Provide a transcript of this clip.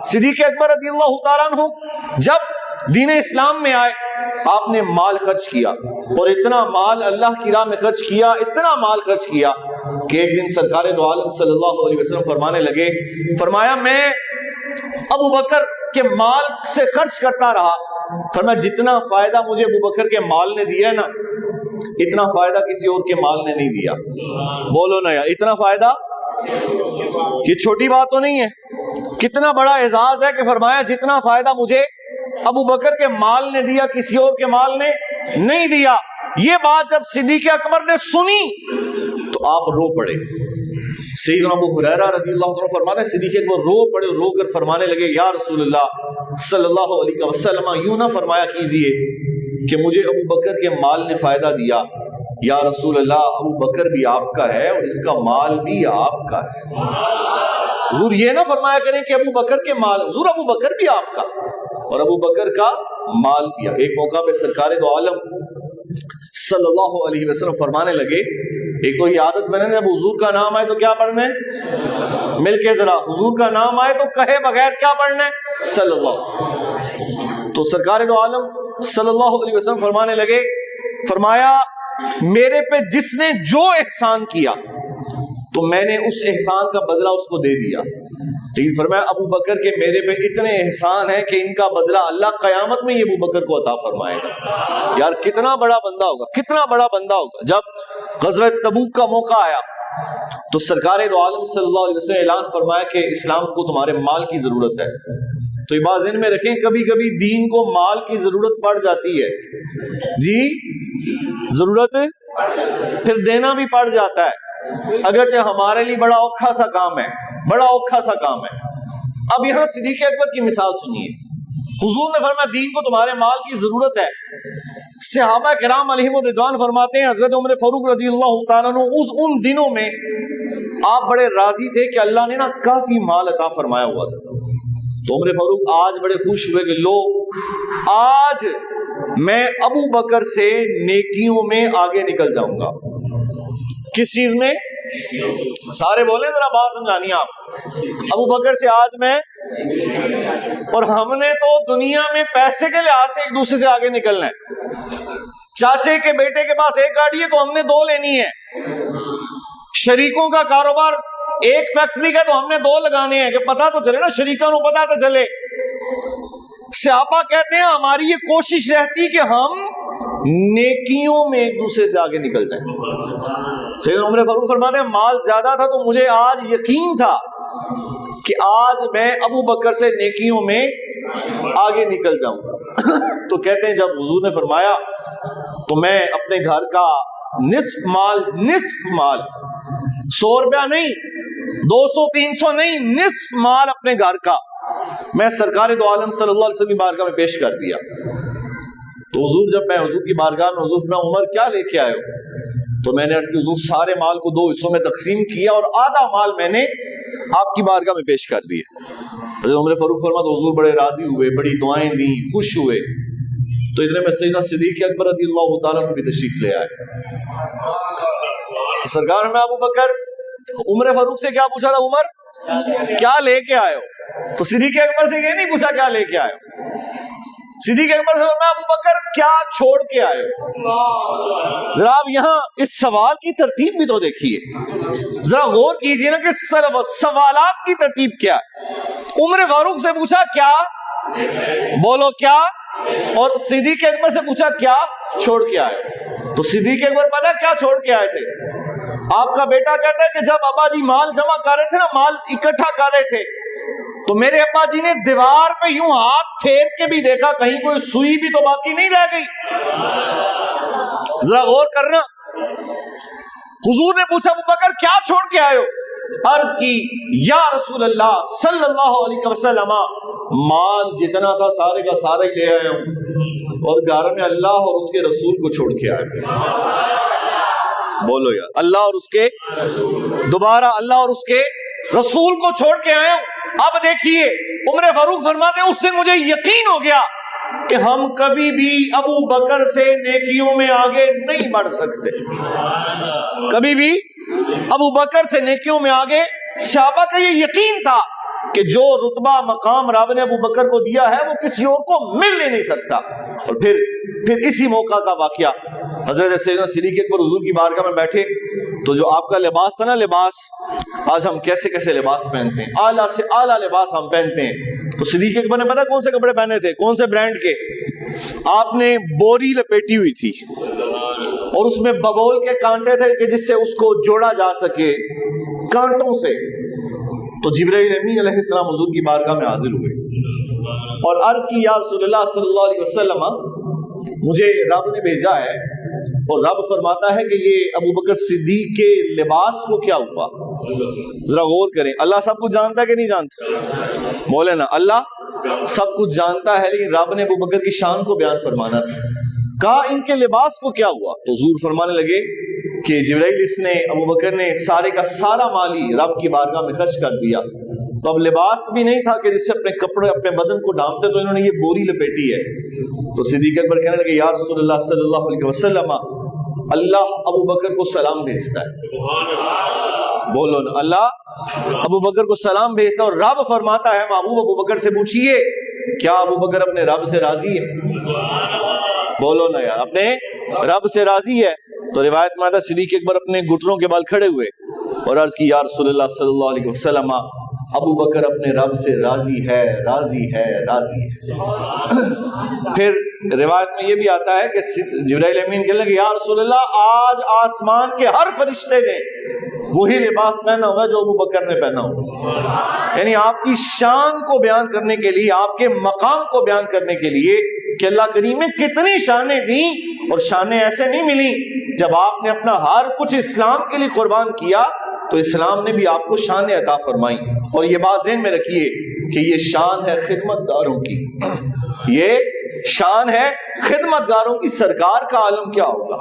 صدیق اکبر رضی اللہ تعالیٰ عنہ جب دین اسلام میں آئے آپ نے مال خرچ کیا اور اتنا مال اللہ کی راہ میں خرچ کیا، اتنا مال خرچ کیا کہ ایک دن سرکار دو عالم صلی اللہ علیہ وسلم فرمانے لگے، فرمایا میں ابو بکر کے مال سے خرچ کرتا رہا، فرمایا جتنا فائدہ مجھے ابو بکر کے مال نے دیا ہے نا، اتنا فائدہ کسی اور کے مال نے نہیں دیا۔ بولو نا یار، اتنا فائدہ، یہ چھوٹی بات تو نہیں ہے، کتنا بڑا اعزاز ہے کہ فرمایا جتنا فائدہ مجھے ابو بکر کے مال نے دیا کسی اور کے مال نے نہیں دیا۔ یہ بات جب صدیق اکبر نے سنی تو آپ رو پڑے۔ سیدنا ابو ہریرہ رضی اللہ عنہ فرماتے ہیں صدیق اکبر رو پڑے اور رو کر فرمانے لگے، یا رسول اللہ صلی اللہ علیہ وسلم یوں نہ فرمایا کیجئے کہ مجھے ابو بکر کے مال نے فائدہ دیا، یا رسول اللہ ابو بکر بھی آپ کا ہے اور اس کا مال بھی آپ کا ہے۔ حضور یہ نہ فرمایا کریں کہ ابو بکر کے مال، حضور ابو بکر بھی آپ کا اور ابو بکر کا مال بھی۔ ایک موقع پہ سرکار دو عالم صلی اللہ علیہ وسلم فرمانے لگے، ایک تو یہ عادت بنے جب حضور کا نام آئے تو کیا پڑھنا ہے؟ مل کے ذرا، حضور کا نام آئے تو کہے بغیر کیا پڑھنا ہے؟ صلی اللہ۔ تو سرکار دو عالم صلی اللہ علیہ وسلم فرمانے لگے، فرمایا میرے پہ جس نے جو احسان کیا تو میں نے اس احسان کا بدلہ اس کو دے دیا، لیکن فرمایا ابو بکر کے میرے پہ اتنے احسان ہیں کہ ان کا بدلہ اللہ قیامت میں یہ ابو بکر کو عطا فرمائے گا۔ یار کتنا بڑا بندہ ہوگا، کتنا بڑا بندہ ہوگا۔ جب غزوہ تبوک کا موقع آیا تو سرکار دو عالم صلی اللہ علیہ وسلم نے اعلان فرمایا کہ اسلام کو تمہارے مال کی ضرورت ہے۔ تو یہ بات ذہن میں رکھیں، کبھی کبھی دین کو مال کی ضرورت پڑ جاتی ہے، جی ضرورت پھر دینا بھی پڑ جاتا ہے، اگرچہ ہمارے لیے بڑا اوکھا سا کام ہے، بڑا اوکھا سا کام ہے۔ اب یہاں صدیق اکبر کی مثال سنیے، حضور نے فرمایا دین کو تمہارے مال کی ضرورت ہے۔ صحابہ کرام علیہم الرضوان فرماتے ہیں حضرت عمر فاروق رضی اللہ تعالیٰ عنہ ان دنوں میں آپ بڑے راضی تھے کہ اللہ نے نا کافی مال عطا فرمایا ہوا تھا۔ تو عمر فاروق آج بڑے خوش ہوئے کہ لو آج میں ابو بکر سے نیکیوں میں آگے نکل جاؤں گا۔ کس چیز میں؟ سارے بولیں ذرا بات سمجھانی آپ۔ ابو بکر سے آج میں، اور ہم نے تو دنیا میں پیسے کے لحاظ سے ایک دوسرے سے آگے نکلنا ہے۔ چاچے کے بیٹے کے پاس ایک گاڑی ہے تو ہم نے دو لینی ہے، شریکوں کا کاروبار ایک فیکٹری کا تو ہم نے دو لگانے ہیں کہ پتہ تو چلے نا، شریکوں کو پتہ تو چلے۔ صحابہ کہتے ہیں ہماری یہ کوشش رہتی کہ ہم نیکیوں میں ایک دوسرے سے آگے نکل جائیں۔ سیدنا عمر فاروق فرماتے ہیں مال زیادہ تھا تو مجھے آج یقین تھا کہ آج میں ابو بکر سے نیکیوں میں آگے نکل جاؤں گا۔ تو کہتے ہیں جب حضور نے فرمایا تو میں اپنے گھر کا نصف مال 100 روپیہ نہیں، 200 300 نہیں، نصف مال اپنے گھر کا میں سرکار دو عالم صلی اللہ علیہ وسلم کی بارگاہ میں پیش کر دیا۔ تو حضور جب میں حضور کی بارگاہ میں حضور میں عمر کیا لے کے آئے ہو؟ تو میں نے عرض کی حضور سارے مال کو 2 حصوں میں تقسیم کیا اور آدھا مال میں نے آپ کی بارگاہ میں پیش کر دیا۔ حضرت عمر فاروق فرماتے حضور بڑے راضی ہوئے، بڑی دعائیں دیں، خوش ہوئے۔ تو اتنے میں سیدنا صدیق اکبر رضی اللہ تعالیٰ عنہ بھی تشریف لے آئے۔ سرکار میں ابو بکر عمر فاروق سے کیا پوچھا تھا؟ عمر کیا لے کے آئے ہو؟ تو صدیق اکبر سے یہ نہیں پوچھا کیا لے کے آئے ہو، صدیق اکبر سے میں ابو بکر کیا چھوڑ کے آئے ہو؟ ذرا آپ یہاں اس سوال کی ترتیب بھی تو دیکھیے، ذرا غور کیجئے نا کہ سوالات کی ترتیب کیا ہے۔ عمر فاروق سے پوچھا کیا، بولو کیا، اور صدیق اکبر سے پوچھا کیا چھوڑ کے آئے ہو؟ تو صدیق اکبر پتہ کیا چھوڑ کے آئے تھے؟ آپ کا بیٹا کہتا ہے کہ جب ابا جی مال جمع کر رہے تھے نا، مال اکٹھا کر رہے تھے، تو میرے ابا جی نے دیوار پہ یوں ہاتھ پھیر کے بھی دیکھا کہیں کوئی سوئی بھی تو باقی نہیں رہ گئی۔ ذرا غور کرنا، حضور نے پوچھا ابو بکر کیا چھوڑ کے آئے ہو؟ عرض کی یا رسول اللہ صلی اللہ علیہ وسلم مال جتنا تھا سارے کا سارا ہی لے آیا ہوں اور گھر میں اللہ اور اس کے رسول کو چھوڑ کے آیا۔ بولو یار، اللہ اور اس کے، دوبارہ اللہ اور اس کے رسول کو چھوڑ کے آیا ہوں۔ اب دیکھیے عمر فاروق فرماتے ہیں اس دن مجھے یقین ہو گیا کہ ہم کبھی بھی ابو بکر سے نیکیوں میں آگے نہیں بڑھ سکتے، کبھی بھی ابو بکر سے نیکیوں میں آگے۔ صحابہ کا یہ یقین تھا کہ جو رتبہ مقام رب نے ابو بکر کو دیا ہے وہ کسی اور کو مل ہی نہیں سکتا۔ اور پھر اسی موقع کا واقعہ، حضرت سیدنا صدیق اکبر حضور کی بارگاہ میں بیٹھے تو جو آپ کا لباس تھا نا، لباس آج ہم کیسے کیسے لباس پہنتے ہیں، اعلیٰ سے اعلیٰ لباس ہم پہنتے ہیں، تو صدیق اکبر نے پتا کون سے کپڑے پہنے تھے، کون سے برانڈ کے؟ آپ نے بوری لپیٹی ہوئی تھی اور اس میں ببول کے کانٹے تھے کہ جس سے اس کو جوڑا جا سکے کانٹوں سے۔ تو جبرائیل امین علیہ السلام حضور کی بارگاہ میں حاضر ہوئے اور عرض کی، یا رسول اللہ صلی اللہ علیہ وسلم، مجھے رب نے بھیجا ہے، اور رب فرماتا ہے کہ یہ ابو بکر صدیق کے لباس کو کیا ہوا۔ ذرا غور کریں، اللہ سب کچھ جانتا ہے کہ نہیں جانتا؟ بولے نا، اللہ سب کچھ جانتا ہے، لیکن رب نے ابو بکر کی شان کو بیان فرمانا تھا۔ کہا ان کے لباس کو کیا ہوا؟ تو حضور فرمانے لگے کہ جبرائیل، اس نے ابو بکر نے سارے کا سارا مال ہی رب کی بارگاہ میں خرچ کر دیا، تو اب لباس بھی نہیں تھا کہ جس سے اپنے کپڑے اپنے بدن کو ڈھانپتے، تو انہوں نے یہ بوری لپیٹی ہے۔ تو صدیق اکبر کہنے لگے، یا رسول اللہ صلی اللہ علیہ وسلم، اللہ ابو بکر کو سلام بھیجتا ہے۔ بولو نا، اللہ ابو بکر کو سلام بھیجتا ہے، اور رب فرماتا ہے محبوب ابو بکر سے پوچھئے کیا ابو بکر اپنے رب سے راضی ہے؟ بولو نا یار، اپنے رب سے راضی ہے؟ تو روایت میں آتا ہے صدیق اکبر اپنے گھٹنوں کے بال کھڑے ہوئے اور عرض کی، یا رسول اللہ صلی اللہ علیہ وسلم، ابو بکر اپنے رب سے راضی ہے، راضی ہے، راضی ہے۔ پھر روایت میں یہ بھی آتا ہے کہ جبرائیل امین کہنے لگے، یا رسول اللہ، آج آسمان کے ہر فرشتے نے وہی لباس پہنا ہوا جو ابو بکر نے پہنا ہوا۔ یعنی آپ کی شان کو بیان کرنے کے لیے، آپ کے مقام کو بیان کرنے کے لیے کہ اللہ کریم نے کتنی شانیں دیں، اور شانیں ایسے نہیں ملی، جب آپ نے اپنا ہر کچھ اسلام کے لیے قربان کیا تو اسلام نے بھی آپ کو شان عطا فرمائی۔ اور یہ بات ذہن میں رکھیے کہ یہ شان ہے خدمت گاروں کی، یہ شان ہے خدمت گاروں کی۔ سرکار کا عالم کیا ہوگا؟